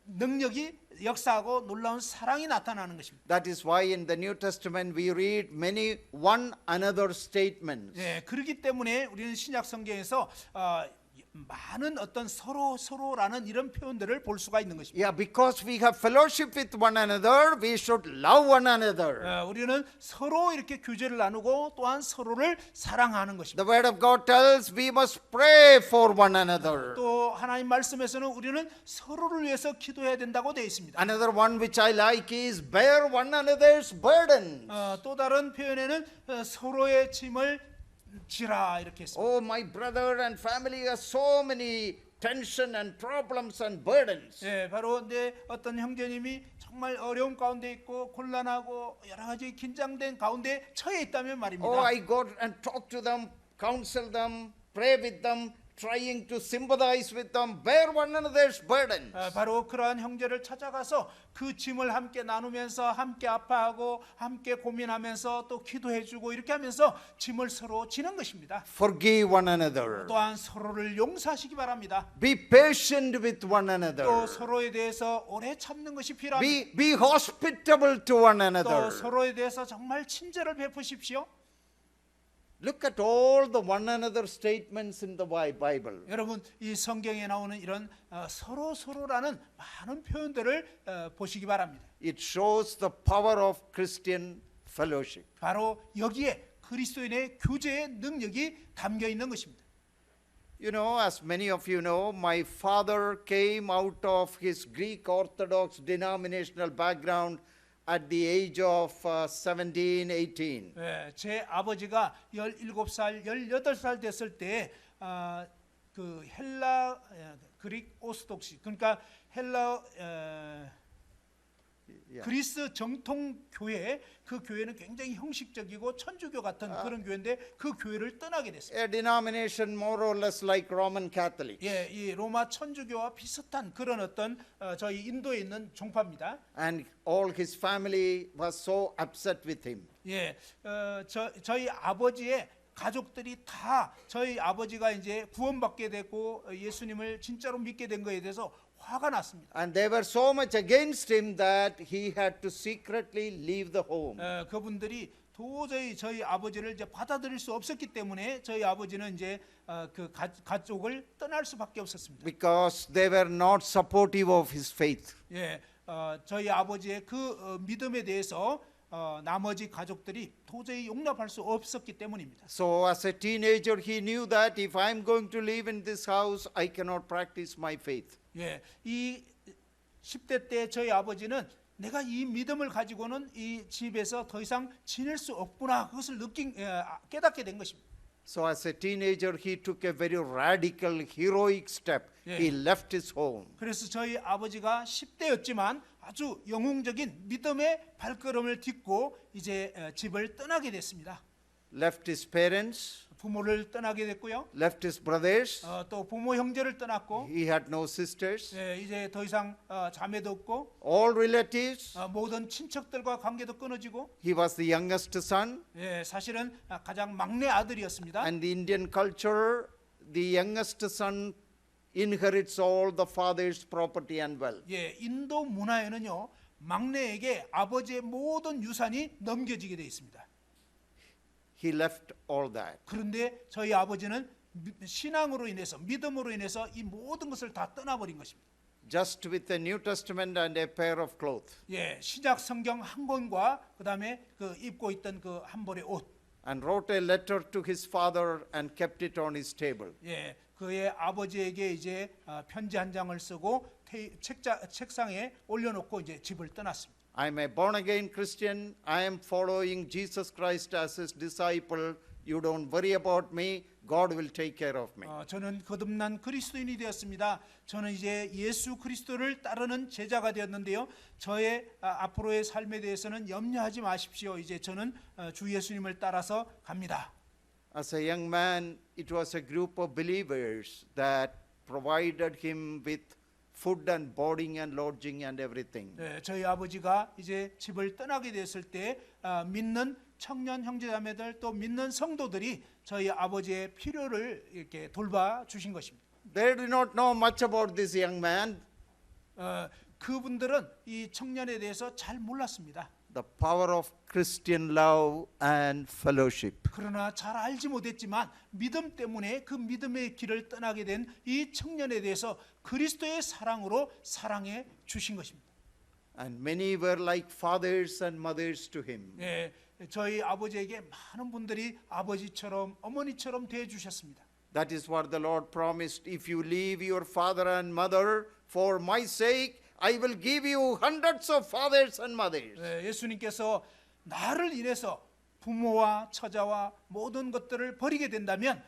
능력이 역사하고 놀라운 사랑이 나타나는 것입니다. That is why in the New Testament we read many one another statements. 예, 그렇기 때문에 우리는 신약 성경에서 많은 어떤 서로라는 이런 표현들을 볼 수가 있는 것입니다. Yeah, because we have fellowship with one another, we should love one another. 우리는 서로 이렇게 교제를 나누고 또한 서로를 사랑하는 것입니다. The word of God tells we must pray for one another. 또 하나님 말씀에서는 우리는 서로를 위해서 기도해야 된다고 되어 있습니다. Another one which I like is bear one another's burdens. 또 다른 표현에는 서로의 짐을 지라 이렇게 했습니다. Oh, my brother and family has so many tension and problems and burdens. 예, 바로 내 어떤 형제님이 정말 어려운 가운데 있고 곤란하고 여러 가지 긴장된 가운데 처해 있다면 말입니다. Oh, I go and talk to them, counsel them, pray with them, trying to sympathize with them, bear one another's burdens. 바로 그러한 형제를 찾아가서 그 짐을 함께 나누면서 함께 아파하고 함께 고민하면서 또 기도해주고 이렇게 하면서 짐을 서로 지는 것입니다. Forgive one another. 또한 서로를 용서하시기 바랍니다. Be patient with one another. 또 서로에 대해서 오래 참는 것이 필요합니다. Be hospitable to one 또 another. 서로에 대해서 정말 친절을 베푸십시오. Look at all the one another statements in the Bible. 여러분 이 성경에 나오는 이런 서로라는 많은 표현들을 보시기 바랍니다. It shows the power of Christian fellowship. 바로 여기에 그리스도인의 교제의 능력이 담겨 있는 것입니다. You know, as many of you know, my father came out of his Greek Orthodox denominational background at the age of 17, 18. 예, 제 아버지가 17살, 18살 됐을 때 그 헬라 그릭 오스독시 그러니까 헬라 그리스 정통 교회 그 교회는 굉장히 형식적이고 천주교 같은 그런 교회인데 그 교회를 떠나게 됐습니다. A denomination more or less like Roman Catholic. 예, 이 로마 천주교와 비슷한 그런 어떤 저희 인도에 있는 종파입니다. And all his family was so upset with him. 예, 저희 아버지의 가족들이 다 저희 아버지가 이제 구원받게 되고 예수님을 진짜로 믿게 된 거에 대해서 화가 났습니다. And they were so much against him that he had to secretly leave the home. 그분들이 도저히 저희 아버지를 이제 받아들일 수 없었기 때문에 저희 아버지는 이제 그 가족을 떠날 수밖에 없었습니다. Because they were not supportive of his faith. 예, 저희 아버지의 그 믿음에 대해서 나머지 가족들이 도저히 용납할 수 없었기 때문입니다. So as a teenager, he knew that if I'm going to live in this house, I cannot practice my faith. 예, 이 10대 때 저희 아버지는 내가 이 믿음을 가지고는 이 집에서 더 이상 지낼 수 없구나 그것을 깨닫게 된 것입니다. So as a teenager, he took a very radical, heroic step. Yeah. He left his home. 그래서 저희 아버지가 10대였지만 아주 영웅적인 믿음의 발걸음을 딛고 이제 집을 떠나게 됐습니다. Left his parents, 부모를 떠나게 됐고요. left his brothers. 또 부모 형제를 떠났고 He had no sisters. 이제 더 이상 자매도 없고 All relatives. 모든 친척들과 관계도 끊어지고 He was the youngest son. 사실은 가장 막내 아들이었습니다. And the Indian culture, the youngest son inherits all the father's property and wealth. 인도 문화에는요 막내에게 아버지의 모든 유산이 넘겨지게 돼 있습니다. He left all that. 그런데 저희 아버지는 신앙으로 인해서 믿음으로 인해서 이 모든 것을 다 떠나버린 것입니다. Just with a New Testament and a pair of clothes. 신약 성경 한 권과 그다음에 그 입고 있던 그 한 벌의 옷. And wrote a letter to his father and kept it on his table. 그의 아버지에게 이제 편지 한 장을 쓰고 책상에 올려놓고 이제 집을 떠났습니다. I'm a born again Christian. I am following Jesus Christ as his disciple. You don't worry about me. God will take care of me. 저는 거듭난 그리스도인이 되었습니다. 저는 이제 예수 그리스도를 따르는 제자가 되었는데요. 저의 앞으로의 삶에 대해서는 염려하지 마십시오. 이제 저는 주 예수님을 따라서 갑니다. As a young man, it was a group of believers that provided him with food and boarding and lodging and everything. 저희 아버지가 이제 집을 떠나게 됐을 때 믿는 청년 형제자매들 또 믿는 성도들이 저희 아버지의 필요를 이렇게 돌봐 주신 것입니다. They did not know much about this young man. 그분들은 이 청년에 대해서 잘 몰랐습니다. The power of Christian love and fellowship. 그러나 잘 알지 못했지만 믿음 때문에 그 믿음의 길을 떠나게 된 이 청년에 대해서 그리스도의 사랑으로 사랑해 주신 것입니다. And many were like fathers and mothers to him. 저희 아버지에게 많은 분들이 아버지처럼 어머니처럼 대해 주셨습니다. That is what the Lord promised. If you leave your father and mother for my sake, I will give you hundreds of fathers and mothers. 예수님께서 나를 인해서 부모와 처자와 모든 것들을 버리게 된다면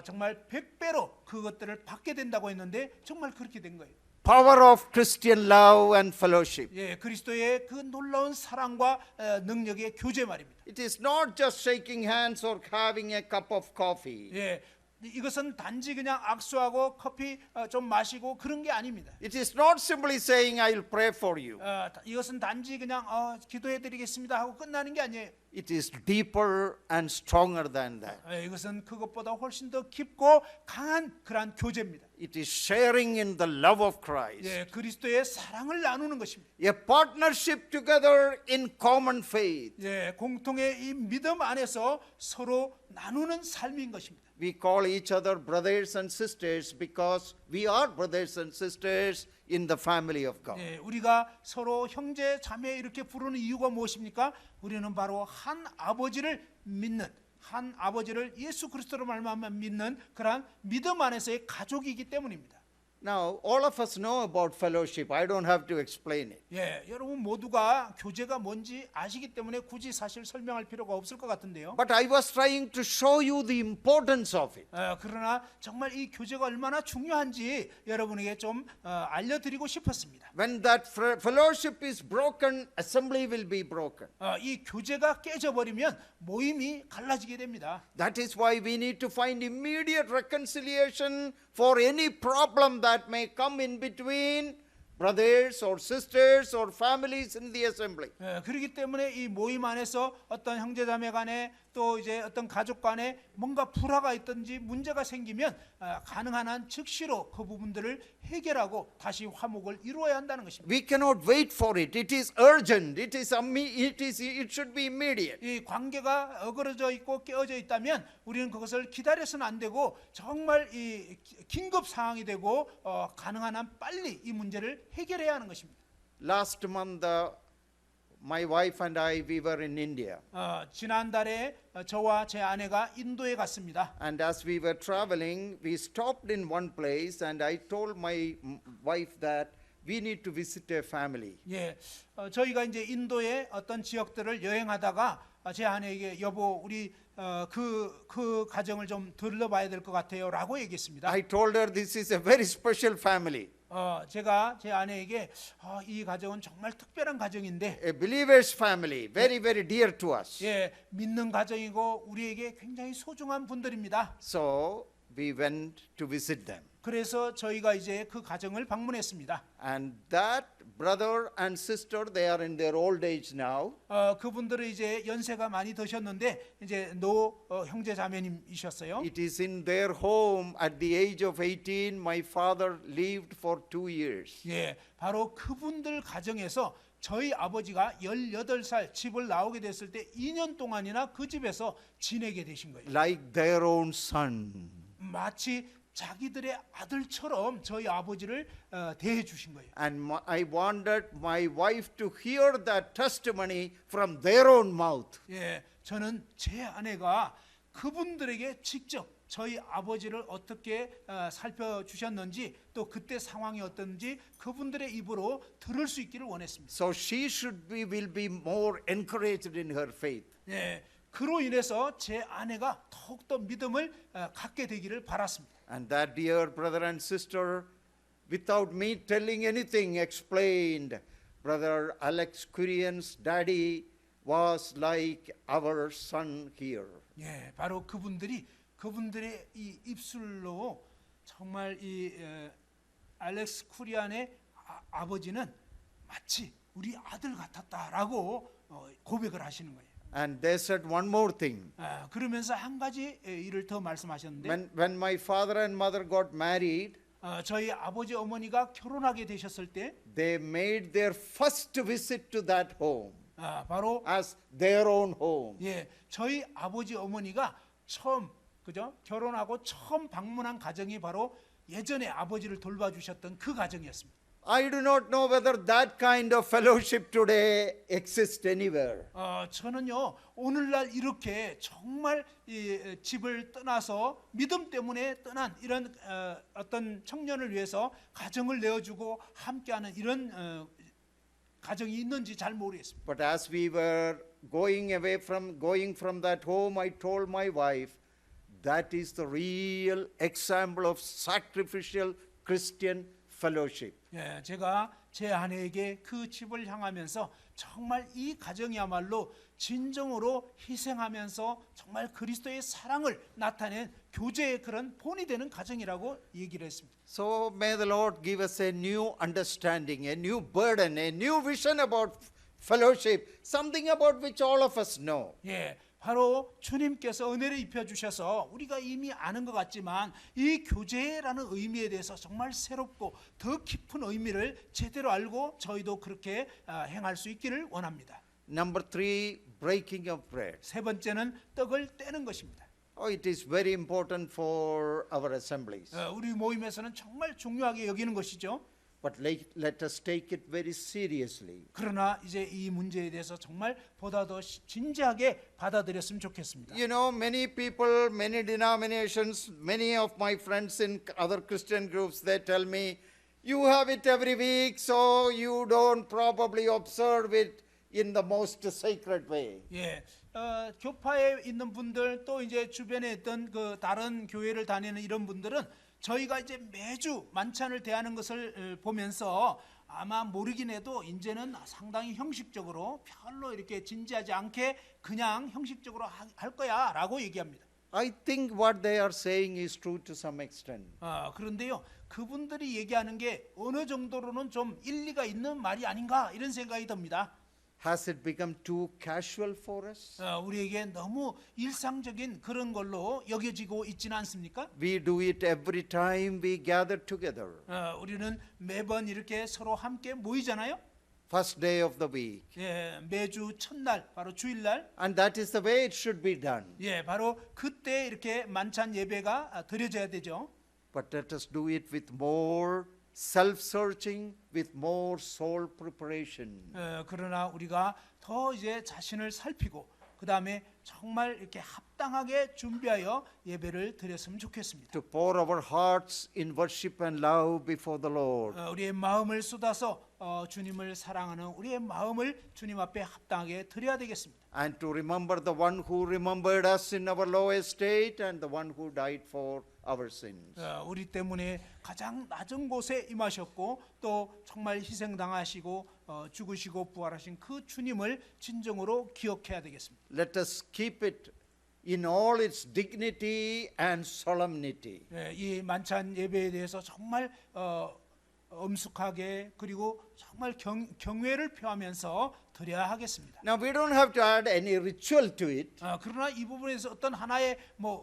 정말 100배로 그것들을 받게 된다고 했는데 정말 그렇게 된 거예요. Power of Christian love and fellowship. 그리스도의 그 놀라운 사랑과 능력의 교제 말입니다. It is not just shaking hands or having a cup of coffee. 이것은 단지 그냥 악수하고 커피 좀 마시고 그런 게 아닙니다. It is not simply saying I will pray for you. 이것은 단지 그냥 기도해 드리겠습니다 하고 끝나는 게 아니에요. It is deeper and stronger than that. 이것은 그것보다 훨씬 더 깊고 강한 그러한 교제입니다. It is sharing in the love of Christ. 그리스도의 사랑을 나누는 것입니다. A partnership together in common faith. 공통의 이 믿음 안에서 서로 나누는 삶인 것입니다. We call each other brothers and sisters because we are brothers and sisters in the family of God. 우리가 서로 형제 자매 이렇게 부르는 이유가 무엇입니까? 우리는 바로 한 아버지를 믿는 한 아버지를 예수 그리스도로 말미암아 믿는 그러한 믿음 안에서의 가족이기 때문입니다. Now, all of us know about fellowship. I don't have to explain it. 여러분 모두가 교제가 뭔지 아시기 때문에 굳이 사실 설명할 필요가 없을 것 같은데요. But I was trying to show you the importance of it. 그러나 정말 이 교제가 얼마나 중요한지 여러분에게 좀 알려드리고 싶었습니다. When that fellowship is broken, assembly will be broken. 이 교제가 깨져버리면 모임이 갈라지게 됩니다. That is why we need to find immediate reconciliation for any problem that may come in between brothers or sisters or families in the assembly. 그렇기 때문에 이 모임 안에서 어떤 형제자매 간에 또 이제 어떤 가족 간에 뭔가 불화가 있든지 문제가 생기면 가능한 한 즉시로 그 부분들을 해결하고 다시 화목을 이루어야 한다는 것입니다. We cannot wait for it. It is urgent. It should be immediate. 이 관계가 어그러져 있고 깨어져 있다면 우리는 그것을 기다려서는 안 되고 정말 이 긴급 상황이 되고 가능한 한 빨리 이 문제를 해결해야 하는 것입니다. Last month, my wife and I, we were in India. 지난달에 저와 제 아내가 인도에 갔습니다. And as we were traveling, we stopped in one place, and I told my wife that we need to visit a family. 예, 저희가 이제 인도의 어떤 지역들을 여행하다가 제 아내에게 여보 우리 그 가정을 좀 들러봐야 될 것 같아요라고 얘기했습니다. I told her this is a very special family, 제가 제 아내에게 이 가정은 정말 특별한 가정인데, a believer's family, very, very dear to us. 예, 믿는 가정이고 우리에게 굉장히 소중한 분들입니다. So we went to visit them. 그래서 저희가 이제 그 가정을 방문했습니다. And that brother and sister, they are in their old age now. 그분들은 이제 연세가 많이 드셨는데 이제 형제 자매님이셨어요. It is in their home at the age of 18. My father lived for 2 years. 예, 바로 그분들 가정에서 저희 아버지가 18살 집을 나오게 됐을 때 2년 동안이나 그 집에서 지내게 되신 거예요. Like their own son. 마치 자기들의 아들처럼 저희 아버지를 대해 주신 거예요. And I wanted my wife to hear that testimony from their own mouth. 예, 저는 제 아내가 그분들에게 직접 저희 아버지를 어떻게 살펴주셨는지 또 그때 상황이 어떤지 그분들의 입으로 들을 수 있기를 원했습니다. So she will be more encouraged in her faith. 예, 그로 인해서 제 아내가 더욱더 믿음을 갖게 되기를 바랐습니다. And that dear brother and sister, without me telling anything, explained, Brother Alex Kurian's daddy was like our son here. 예, 바로 그분들의 이 입술로 정말 이 알렉스 쿠리안의 아버지는 마치 우리 아들 같았다라고 고백을 하시는 거예요. And they said one more thing. 그러면서 한 가지 일을 더 말씀하셨는데, When my father and mother got married, 저희 아버지 어머니가 결혼하게 되셨을 때 they made their first visit to that home 바로 as their own home. 예, 저희 아버지 어머니가 처음 결혼하고 처음 방문한 가정이 바로 예전에 아버지를 돌봐주셨던 그 가정이었습니다. I do not know whether that kind of fellowship today exists anywhere. 저는요 오늘날 이렇게 정말 이 집을 떠나서 믿음 때문에 떠난 이런 어떤 청년을 위해서 가정을 내어주고 함께하는 이런 가정이 있는지 잘 모르겠습니다. But as we were going from that home, I told my wife that is the real example of sacrificial Christian fellowship. 예, 제가 제 아내에게 그 집을 향하면서 정말 이 가정이야말로 진정으로 희생하면서 정말 그리스도의 사랑을 나타낸 교제의 그런 본이 되는 가정이라고 얘기를 했습니다. So may the Lord give us a new understanding, a new burden, a new vision about fellowship, something about which all of us know. 예, 바로 주님께서 은혜를 입혀 주셔서 우리가 이미 아는 것 같지만 이 교제라는 의미에 대해서 정말 새롭고 더 깊은 의미를 제대로 알고 저희도 그렇게 행할 수 있기를 원합니다. Number 3, breaking of bread. 세 번째는 떡을 떼는 것입니다. It is very important for our assemblies. 우리 모임에서는 정말 중요하게 여기는 것이죠. But let us take it very seriously. 그러나 이제 이 문제에 대해서 정말 보다 더 진지하게 받아들였으면 좋겠습니다. You know, many people, many denominations, many of my friends in other Christian groups, they tell me, you have it every week, so you don't probably observe it in the most sacred way. 예, 교파에 있는 분들 또 이제 주변에 있던 그 다른 교회를 다니는 이런 분들은 저희가 이제 매주 만찬을 대하는 것을 보면서 아마 모르긴 해도 이제는 상당히 형식적으로 별로 이렇게 진지하지 않게 그냥 형식적으로 할 거야라고 얘기합니다. I think what they are saying is true to some extent. 그런데요, 그분들이 얘기하는 게 어느 정도로는 좀 일리가 있는 말이 아닌가 이런 생각이 듭니다. Has it become too casual for us? 우리에게 너무 일상적인 그런 걸로 여겨지고 있지는 않습니까? We do it every time we gather together. 우리는 매번 이렇게 서로 함께 모이잖아요. First day of the week. 예, 매주 첫날, 바로 주일날, And that is the way it should be done. 예, 바로 그때 이렇게 만찬 예배가 드려져야 되죠. But let us do it with more self-searching, with more soul preparation. 그러나 우리가 더 이제 자신을 살피고 그 다음에 정말 이렇게 합당하게 준비하여 예배를 드렸으면 좋겠습니다. To pour our hearts in worship and love before the Lord. 우리의 마음을 쏟아서 주님을 사랑하는 우리의 마음을 주님 앞에 합당하게 드려야 되겠습니다. And to remember the one who remembered us in our low estate and the one who died for our sins. 우리 때문에 가장 낮은 곳에 임하셨고 또 정말 희생당하시고 죽으시고 부활하신 그 주님을 진정으로 기억해야 되겠습니다. Let us keep it in all its dignity and solemnity. 이 만찬 예배에 대해서 정말 엄숙하게 그리고 정말 경외를 표하면서 드려야 하겠습니다. Now we don't have to add any ritual to it. 그러나 이 부분에서 어떤 하나의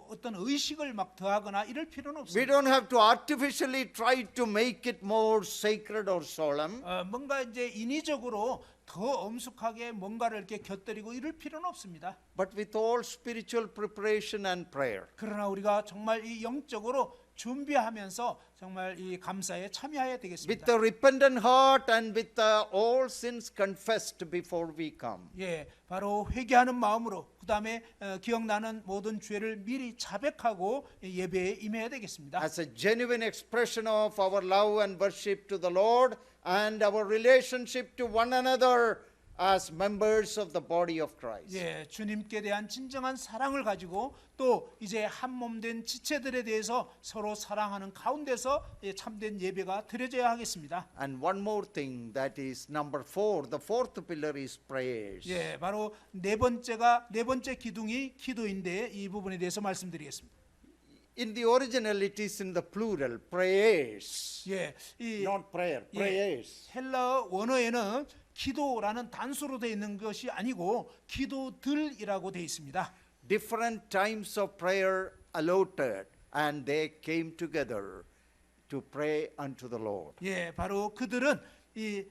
어떤 의식을 막 더하거나 이럴 필요는 We 없습니다. don't have to artificially try to make it more sacred or solemn. 뭔가 이제 인위적으로 더 엄숙하게 뭔가를 이렇게 곁들이고 이럴 필요는 없습니다. But with all spiritual preparation and prayer. 그러나 우리가 정말 이 영적으로 준비하면서 정말 이 감사에 참여해야 With 되겠습니다. the repentant heart and with all sins confessed before we come. 예, 바로 회개하는 마음으로 그 다음에 기억나는 모든 죄를 미리 자백하고 예배에 임해야 되겠습니다. As a genuine expression of our love and worship to the Lord and our relationship to one another as members of the body of Christ. 예, 주님께 대한 진정한 사랑을 가지고 또 이제 한 몸 된 지체들에 대해서 서로 사랑하는 가운데서 참된 예배가 드려져야 하겠습니다. And one more thing, that is number 4. The fourth pillar is prayers. 예, 바로 네 번째 기둥이 기도인데 이 부분에 대해서 말씀드리겠습니다. In the original, it is in the plural, prayers. 예, 이 Not prayer, prayers. 헬라어 원어에는 기도라는 단수로 되어 있는 것이 아니고 기도들이라고 되어 있습니다. Different times of prayer allotted, and they came together to pray unto the Lord. 예, 바로 그들은 이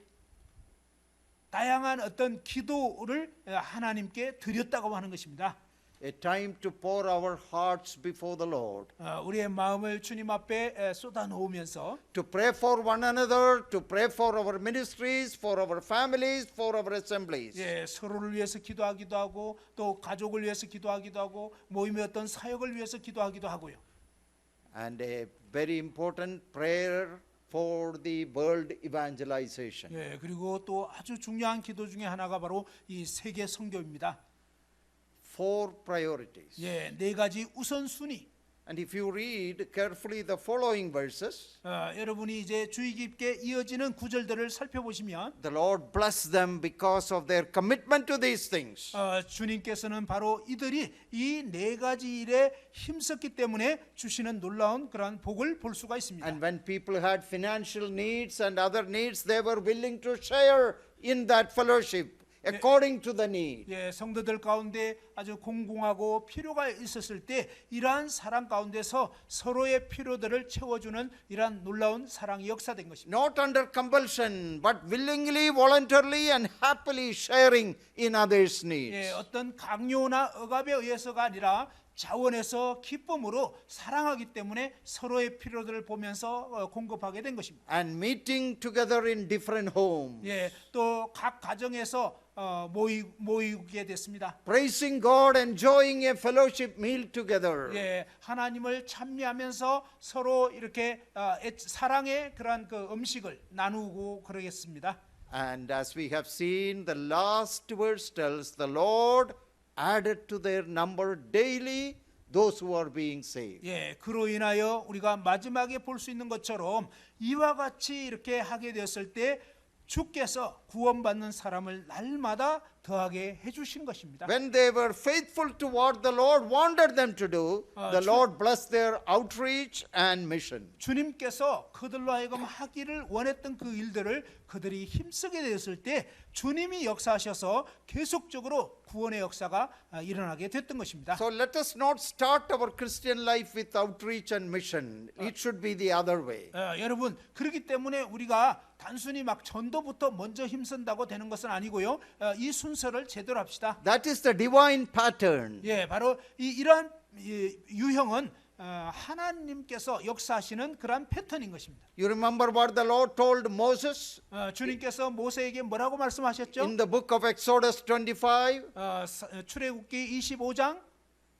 다양한 어떤 기도를 하나님께 드렸다고 하는 것입니다. A time to pour our hearts before the Lord, 우리의 마음을 주님 앞에 쏟아 놓으면서 to pray for one another, to pray for our ministries, for our families, for our assemblies. 예, 서로를 위해서 기도하기도 하고 또 가족을 위해서 기도하기도 하고 모임의 어떤 사역을 위해서 기도하기도 하고요. And a very important prayer for the world evangelization. 예, 그리고 또 아주 중요한 기도 중에 하나가 바로 이 세계 선교입니다. 4 priorities. 예, 네 가지 우선순위. And if you read carefully the following verses, 여러분이 이제 주의 깊게 이어지는 구절들을 살펴보시면 the Lord bless them because of their commitment to these things. 주님께서는 바로 이들이 이 네 가지 일에 힘썼기 때문에 주시는 놀라운 그러한 복을 볼 수가 있습니다. And when people had financial needs and other needs, they were willing to share in that fellowship according to the need. 예, 성도들 가운데 아주 공공하고 필요가 있었을 때 이러한 사랑 가운데서 서로의 필요들을 채워주는 이러한 놀라운 사랑이 역사된 것입니다. Not under compulsion, but willingly, voluntarily, and happily sharing in others' needs. 예, 어떤 강요나 억압에 의해서가 아니라 자원에서 기쁨으로 사랑하기 때문에 서로의 필요들을 보면서 공급하게 된 것입니다. And meeting together in different homes. 예, 또 각 가정에서 모이게 됐습니다. Praising God, enjoying a fellowship meal together. 예, 하나님을 찬미하면서 서로 이렇게 사랑의 그러한 그 음식을 나누고 그러겠습니다. And as we have seen, the last verse tells the Lord added to their number daily those who are being saved. 예, 그로 인하여 우리가 마지막에 볼 수 있는 것처럼 이와 같이 이렇게 하게 되었을 때 주께서 구원받는 사람을 날마다 더하게 해주신 것입니다. When they were faithful to what the Lord wanted them to do, the Lord blessed their outreach and mission. 주님께서 그들로 하여금 하기를 원했던 그 일들을 그들이 힘쓰게 되었을 때 주님이 역사하셔서 계속적으로 구원의 역사가 일어나게 됐던 것입니다. So let us not start our Christian life with outreach and mission. It should be the other way. 여러분, 그렇기 때문에 우리가 단순히 막 전도부터 먼저 힘쓴다고 되는 것은 아니고요. 이 순서를 제대로 합시다. That is the divine pattern. 예, 바로 이러한 유형은 하나님께서 역사하시는 그러한 패턴인 것입니다. You remember what the Lord told Moses 주님께서 모세에게 뭐라고 말씀하셨죠? in the book of Exodus 25? 출애굽기 25장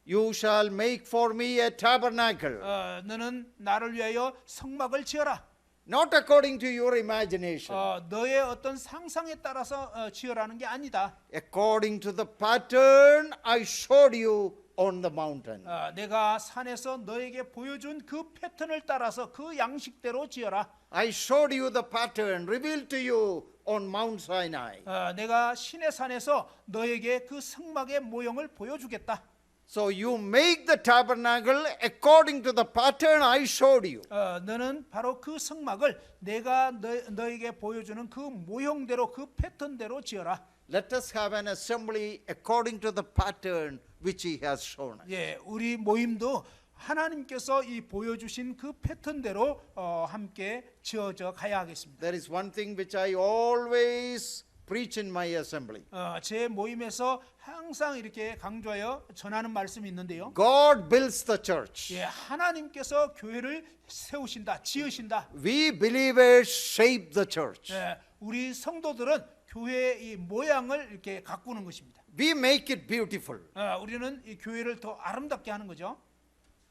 You shall make for me a tabernacle, 너는 나를 위하여 성막을 지어라. not according to your imagination, 너의 어떤 상상에 따라서 지어라는 게 아니다. according to the pattern I showed you on the mountain. 내가 산에서 너에게 보여준 그 패턴을 따라서 그 양식대로 지어라. I showed you the pattern revealed to you on Mount Sinai. 내가 시내 산에서 너에게 그 성막의 모형을 보여주겠다. So you make the tabernacle according to the pattern I showed you. 너는 바로 그 성막을 내가 너에게 보여주는 그 모형대로 그 패턴대로 지어라. Let us have an assembly according to the pattern which he has shown us. 예, 우리 모임도 하나님께서 이 보여주신 그 패턴대로 함께 지어져 가야 하겠습니다. There is one thing which I always preach in my assembly. 제 모임에서 항상 이렇게 강조하여 전하는 말씀이 있는데요. God builds the church. 예, 하나님께서 교회를 세우신다, 지으신다. We believers shape the church. 예, 우리 성도들은 교회의 이 모양을 이렇게 가꾸는 것입니다. We make it beautiful. 우리는 이 교회를 더 아름답게 하는 거죠.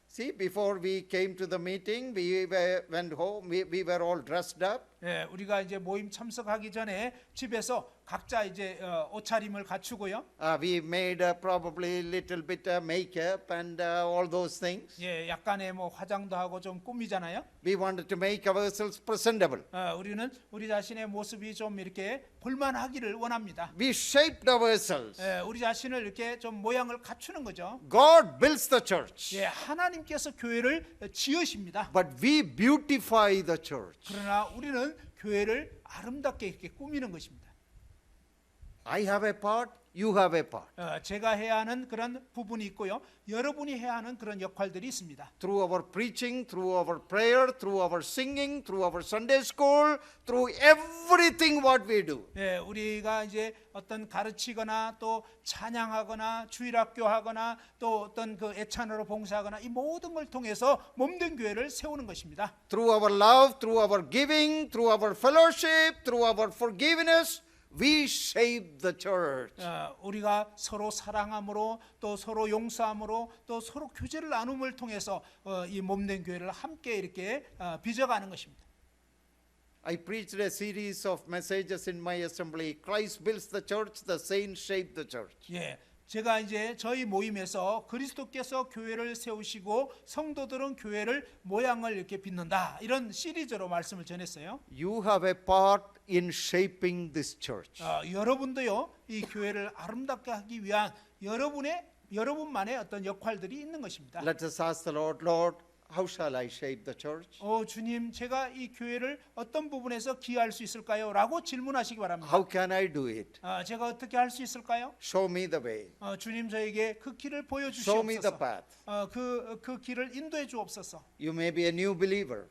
See, before we came to the meeting, went home, we were all dressed up. 예, 우리가 이제 모임 참석하기 전에 집에서 각자 이제 옷차림을 갖추고요. We made probably little bit makeup and all those things. 예, 약간의 뭐 화장도 하고 좀 꾸미잖아요. We wanted to make ourselves presentable. 우리는 우리 자신의 모습이 좀 이렇게 볼만하기를 원합니다. We shaped ourselves. 예, 우리 자신을 이렇게 좀 모양을 갖추는 거죠. God builds the church. 예, 하나님께서 교회를 지으십니다. But we beautify the church. 그러나 우리는 교회를 아름답게 이렇게 꾸미는 것입니다. I have a part, you have a part. 제가 해야 하는 그런 부분이 있고요. 여러분이 해야 하는 그런 역할들이 있습니다. Through our preaching, through our prayer, through our singing, through our Sunday school, through everything what we do. 예, 우리가 이제 어떤 가르치거나 또 찬양하거나 주일학교 하거나 또 어떤 그 애찬으로 봉사하거나 이 모든 걸 통해서 몸된 교회를 세우는 것입니다. Through our love, through our giving, through our fellowship, through our forgiveness, we shape the church. 우리가 서로 사랑함으로 또 서로 용서함으로 또 서로 교제를 나눔을 통해서 이 몸된 교회를 함께 이렇게 빚어가는 것입니다. I preached a series of messages in my assembly. Christ builds the church, the saints shape the church. 예, 제가 이제 저희 모임에서 그리스도께서 교회를 세우시고 성도들은 교회를 모양을 이렇게 빚는다 이런 시리즈로 말씀을 전했어요. You have a part in shaping this church. 여러분도요 이 교회를 아름답게 하기 위한 여러분만의 어떤 역할들이 있는 것입니다. Let us ask the Lord, Lord, how shall I shape the church? 주님, 제가 이 교회를 어떤 부분에서 기여할 수 있을까요? 라고 질문하시기 바랍니다. How can I do it? 제가 어떻게 할 수 있을까요? Show me the way. 주님, 저에게 그 길을 Show me the 보여주시옵소서. path. 그 길을 인도해 주옵소서. You may be a new believer.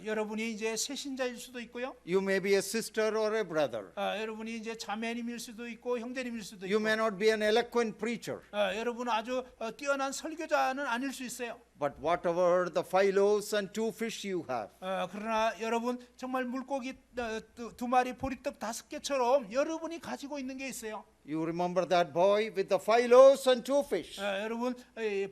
여러분이 이제 새 신자일 수도 있고요. You may be a sister or a brother. 여러분이 이제 자매님일 수도 있고 형제님일 수도 You 있고. may not be an eloquent preacher. 여러분은 아주 뛰어난 설교자는 아닐 수 있어요. But whatever the 5 loaves and 2 fish you have, 그러나 여러분 정말 물고기 2마리 보리떡 5개처럼 여러분이 가지고 있는 게 있어요. you remember that boy with the 5 loaves and 2 fish. 여러분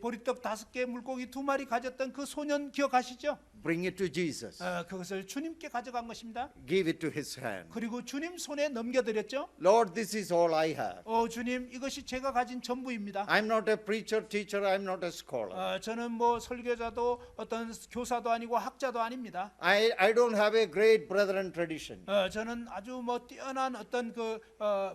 보리떡 5개 물고기 2마리 가졌던 그 소년 기억하시죠? Bring it to Jesus. 그것을 주님께 가져간 것입니다. Give it to his hand. 그리고 주님 손에 넘겨드렸죠. Lord, this is all I have. 주님, 이것이 제가 가진 전부입니다. I'm not a preacher, teacher, I'm not a scholar. 저는 뭐 설교자도 어떤 교사도 아니고 학자도 아닙니다. I don't have a great brethren tradition. tradition. 저는 아주 뭐 뛰어난 어떤 그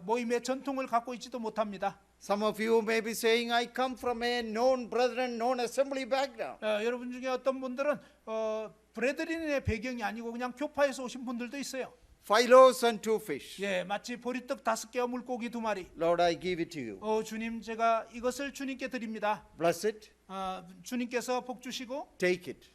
모임의 전통을 갖고 있지도 못합니다. Some of you may be saying, I come from a known brethren, known assembly background. 여러분 중에 어떤 분들은 브레드린의 배경이 아니고 그냥 교파에서 오신 분들도 있어요. 5 loaves and 2 fish. 예, 마치 보리떡 5개와 물고기 2마리. Lord, I give it to you. 주님, 제가 이것을 주님께 드립니다. Bless it, 주님께서 복 주시고 take it,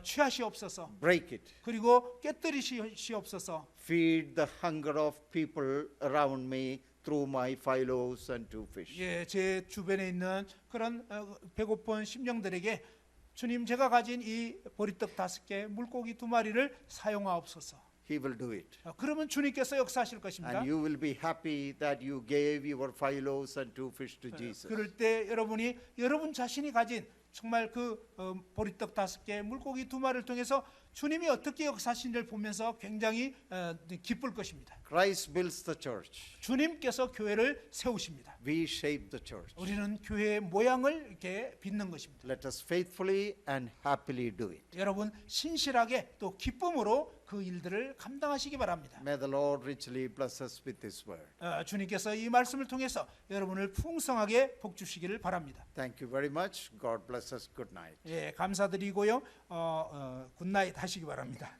취하시옵소서. break it. 그리고 깨뜨리시옵소서. Feed the hunger of people around me through my 5 loaves and 2 fish. 예, 제 주변에 있는 그런 배고픈 심령들에게 주님, 제가 가진 이 보리떡 5개, 물고기 2마리를 사용하옵소서. He will do it. 그러면 주님께서 역사하실 것입니다. And you will be happy that you gave your 5 loaves and 2 fish to Jesus. 그럴 때 여러분이 여러분 자신이 가진 정말 그 보리떡 5개, 물고기 2마리를 통해서 주님이 어떻게 역사하신지를 보면서 굉장히 기쁠 것입니다. Christ builds the church. 주님께서 교회를 세우십니다. We shape the church. 우리는 교회의 모양을 이렇게 빚는 것입니다. Let us faithfully and happily do it. 여러분 신실하게 또 기쁨으로 그 일들을 감당하시기 바랍니다. May the Lord richly bless us with this word. 주님께서 이 말씀을 통해서 여러분을 풍성하게 복 주시기를 바랍니다. Thank you very much. God bless us. Good night. 예, 감사드리고요. 굿나잇 하시기 바랍니다.